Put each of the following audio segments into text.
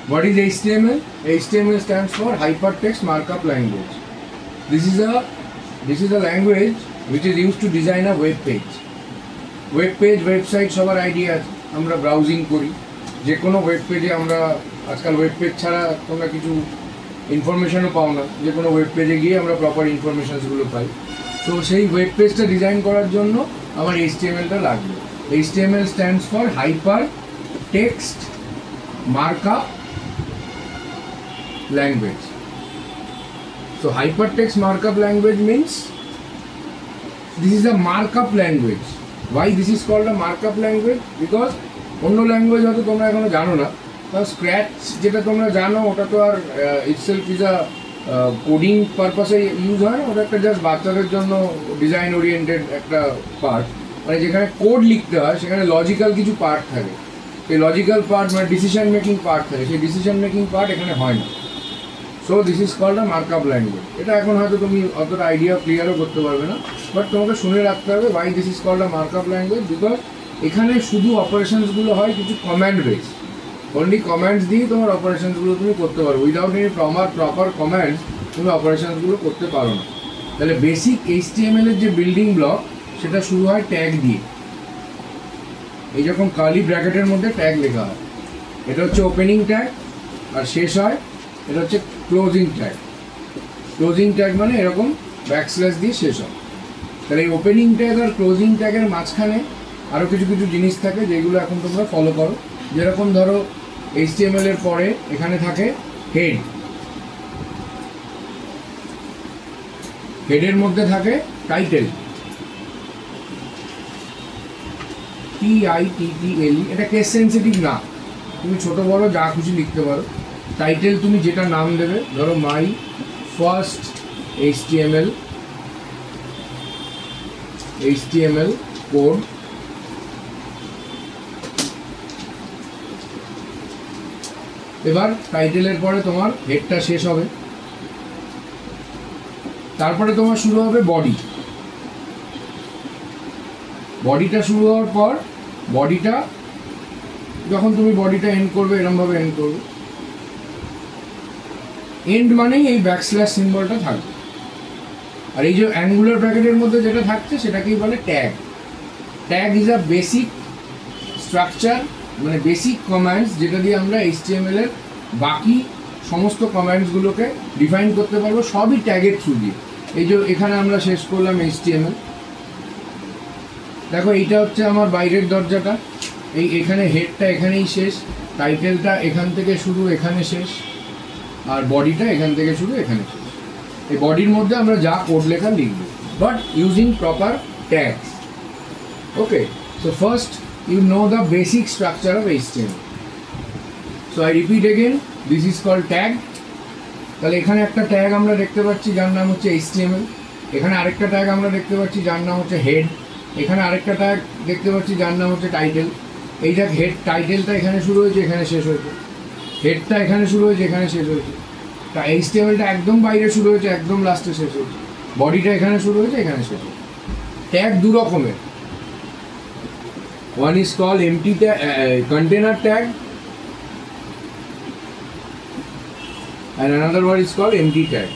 What is HTML? HTML stands for Hypertext Markup Language. This is a language which is used to design a web page. Web page, website সবার idea আছে, আমরা browsing করি যে কোনো web পেজে। আমরা আজকাল ওয়েব পেজ ছাড়া তোমরা কিছু ইনফরমেশনও পাও না, যে কোনো ওয়েব পেজে গিয়ে আমরা প্রপার ইনফরমেশনসগুলো পাই। তো সেই ওয়েব পেজটা ডিজাইন করার জন্য আমার HTMLটা লাগবে। HTML stands for Hypertext Markup Language. So hypertext markup language means this is a markup language. Why this is called a markup language? Because অন্য ল্যাঙ্গুয়েজ হয়তো তোমরা এখনো জানো না, তাও স্ক্র্যাচ যেটা তোমরা জানো ওটা তো আর ইটসেলফ ইজ আ কোডিং পারপাসে ইউজ হয় না, ওটা একটা জাস্ট বাচ্চাদের জন্য ডিজাইন ওরিয়েন্টেড একটা পার্ট, মানে যেখানে কোড লিখতে হয় সেখানে লজিক্যাল কিছু পার্ট থাকে। সেই লজিক্যাল পার্ট মানে ডিসিশন মেকিং পার্ট থাকে, সেই ডিসিশন মেকিং পার্ট এখানে হয় না। So this is called a markup language. এটা এখন হয়তো তুমি অতটা আইডিয়া ক্লিয়ারও করতে পারবে না, বাট তোমাকে শুনে রাখতে হবে why this is called a markup language. Because এখানে শুধু অপারেশনসগুলো হয় কিছু কমান্ড বেস, অনলি কমান্ডস দিয়ে তোমার অপারেশনসগুলো তুমি করতে পারো। উইদাউট এনি প্রপার কমান্ডস তুমি অপারেশনসগুলো করতে পারো না। তাহলে বেসিক HTML এর যে বিল্ডিং ব্লক সেটা শুরু হয় ট্যাগ দিয়ে। এই যখন কার্লি ব্র্যাকেটের মধ্যে ট্যাগ লেখা হয়, এটা হচ্ছে ওপেনিং ট্যাগ, আর শেষ হয় এটা হচ্ছে ক্লোজিং ট্যাগ। ক্লোজিং ট্যাগ মানে এরকম ব্যাকস্ল্যাশ দিয়ে শেষ হয়। তাহলে এই ওপেনিং ট্যাগ আর ক্লোজিং ট্যাগের মাঝখানে আরও কিছু কিছু জিনিস থাকে যেগুলো এখন তোমরা ফলো করো। যেরকম ধরো HTML এর পরে এখানে থাকে হেড, হেডের মধ্যে থাকে টাইটেল, TITTLE। এটা কেস সেন্সিটিভ না, তুমি ছোট বড় যা খুশি লিখতে পারো। টাইটেল তুমি যেটা নাম দেবে, ধরো মাই ফার্স্ট HTML কোড। এবার টাইটেলের পরে তোমার হেডটা শেষ হবে, তারপরে তোমার শুরু হবে বডি। বডিটা শুরু হওয়ার পর বডিটা যখন তুমি বডিটা এন্ড করবে এরকমভাবে এন্ড করবে। এন্ড মানেই এই ব্যাকস্ল্যাশ সিম্বলটা থাকবে। আর এই যে অ্যাঙ্গুলার ব্র্যাকেটের মধ্যে যেটা থাকছে সেটাকেই বলে tag. Tag is a basic structure, মানে বেসিক কমান্ডস যেটা দিয়ে আমরা HTML এর বাকি সমস্ত কমান্ডসগুলোকে ডিফাইন করতে পারবো, সবই ট্যাগের থ্রু দিয়ে। এই যে এখানে আমরা শেষ করলাম HTML, দেখো এইটা হচ্ছে আমার বাইরের দরজাটা, এখানে হেডটা এখানেই শেষ, টাইটেলটা এখান থেকে শুরু এখানে শেষ, আর বডিটা এখান থেকে শুরু এখানে শেষ। এই বডির মধ্যে আমরা যা কোড লেখা লিখব, but using proper tags. Okay, so first you know the basic structure of HTML. So I repeat again, this is called tag. তাহলে এখানে একটা ট্যাগ আমরা দেখতে পাচ্ছি যার নাম হচ্ছে HTML, এখানে আরেকটা ট্যাগ আমরা দেখতে পাচ্ছি যার নাম হচ্ছে হেড, এখানে আরেকটা ট্যাগ দেখতে পাচ্ছি যার নাম হচ্ছে টাইটেল। এই দেখ হেড টাইটেলটা এখানে শুরু হয়েছে এখানে শেষ হয়েছে, হেডটা এখানে শুরু হয়েছে এখানে শেষ হয়েছে, তা HTMLটা একদম বাইরে শুরু হয়েছে একদম লাস্টে শেষ হয়েছে, বডিটা এখানে শুরু হয়েছে এখানে শেষ হয়েছে। ট্যাগ দু রকমের, one is called empty tag, container tag, and another one is called empty tag.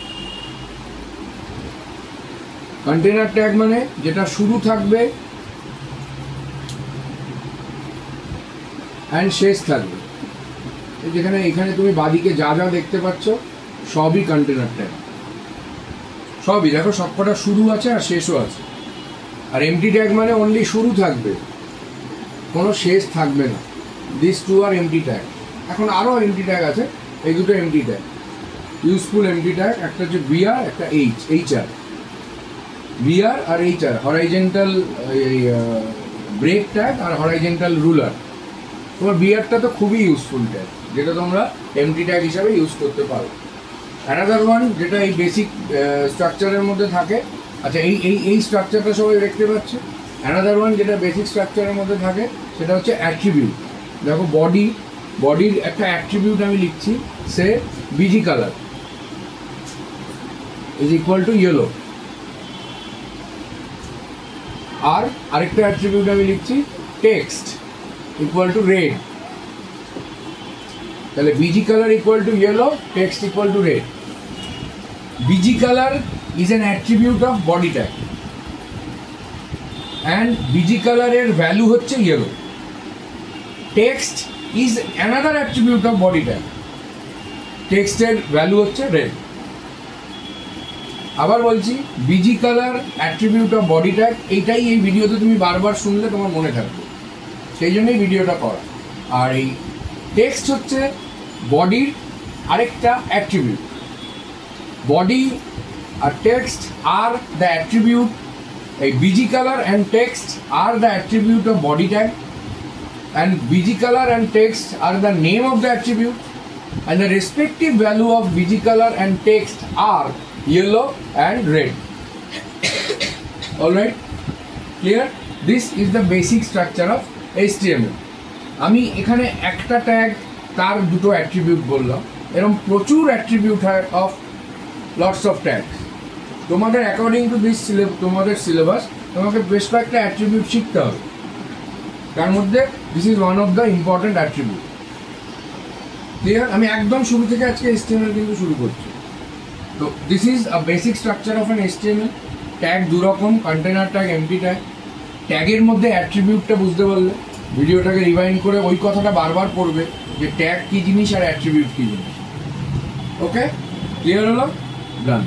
Container tag মানে যেটা শুরু থাকবে and শেষ থাকবে। যেখানে এখানে তুমি বাদিকে যা যা দেখতে পাচ্ছ সবই কন্টেনার ট্যাগ, সবই দেখো সবকটা শুরু আছে আর শেষও আছে। আর এমটি ট্যাগ মানে অনলি শুরু থাকবে, কোনো শেষ থাকবে না। This two are empty tag. এখন আরও এমটি ট্যাগ আছে, এই দুটো empty tag, useful empty tag. একটা হচ্ছে বিআর, একটা এইচআর। বিআর আর এইচআর হরাইজেন্টাল ব্রেক ট্যাগ আর হরাইজেন্টাল রুলার। তোমার বিআরটা তো খুবই ইউজফুল ট্যাগ, যেটা তোমরা এমটি ট্যাগ হিসাবে ইউজ করতে পারো। অ্যানাদার ওয়ান যেটা এই বেসিক স্ট্রাকচারের মধ্যে থাকে, আচ্ছা এই স্ট্রাকচারটা সবাই দেখতে পাচ্ছে। অ্যানাদার ওয়ান যেটা বেসিক স্ট্রাকচারের মধ্যে থাকে সেটা হচ্ছে অ্যাট্রিবিউট। দেখো বডির একটা অ্যাট্রিবিউট আমি লিখছি, সে BG colour is equal to yellow. আর আরেকটা অ্যাট্রিবিউট আমি লিখছি টেক্সট ইকুয়াল টু রেড। তাহলে BG colour equal to yellow, text equal to red. BG colour is an attribute of body tag and BG কালারের value হচ্ছে yellow. Text is another attribute of body tag, টেক্সটের value হচ্ছে red. আবার বলছি, BG colour attribute of body tag, এইটাই এই ভিডিওতে তুমি বারবার শুনলে তোমার মনে থাকবে, সেই জন্যই ভিডিওটা করা। আর এই টেক্সট হচ্ছে বডির আরেকটা অ্যাট্রিবিউট। বডি আর টেক্সট আর দ্য অ্যাট্রিবিউট, এই বিজি কালার অ্যান্ড টেক্সট আর the attribute of body tag, and BG color and text are the name of the attribute, and the respective value of BG color and text are yellow and red. Alright, clear? This is the basic structure of HTML. আমি এখানে একটা tag তার দুটো attribute বললাম, এরকম প্রচুর attribute হয় of lots of tags. তোমাদের অ্যাকর্ডিং টু দিস তোমাদের সিলেবাস তোমাকে বেশ কয়েকটা অ্যাট্রিবিউট শিখতে হবে, তার মধ্যে this is one of the important attribute. Clear? আমি একদম শুরু থেকে আজকে HTML কিন্তু শুরু করছি। তো this is a basic structure of an HTML। Tag দুরকম, কন্টেনার ট্যাগ, এমটি ট্যাগ। ট্যাগের মধ্যে অ্যাট্রিবিউটটা বুঝতে পারলে ভিডিওটাকে রিভাইন্ড করে ওই কথাটা বারবার পড়বে যে ট্যাগ কী জিনিস আর অ্যাট্রিবিউট কী জিনিস। ওকে, ক্লিয়ার হলো? ডান।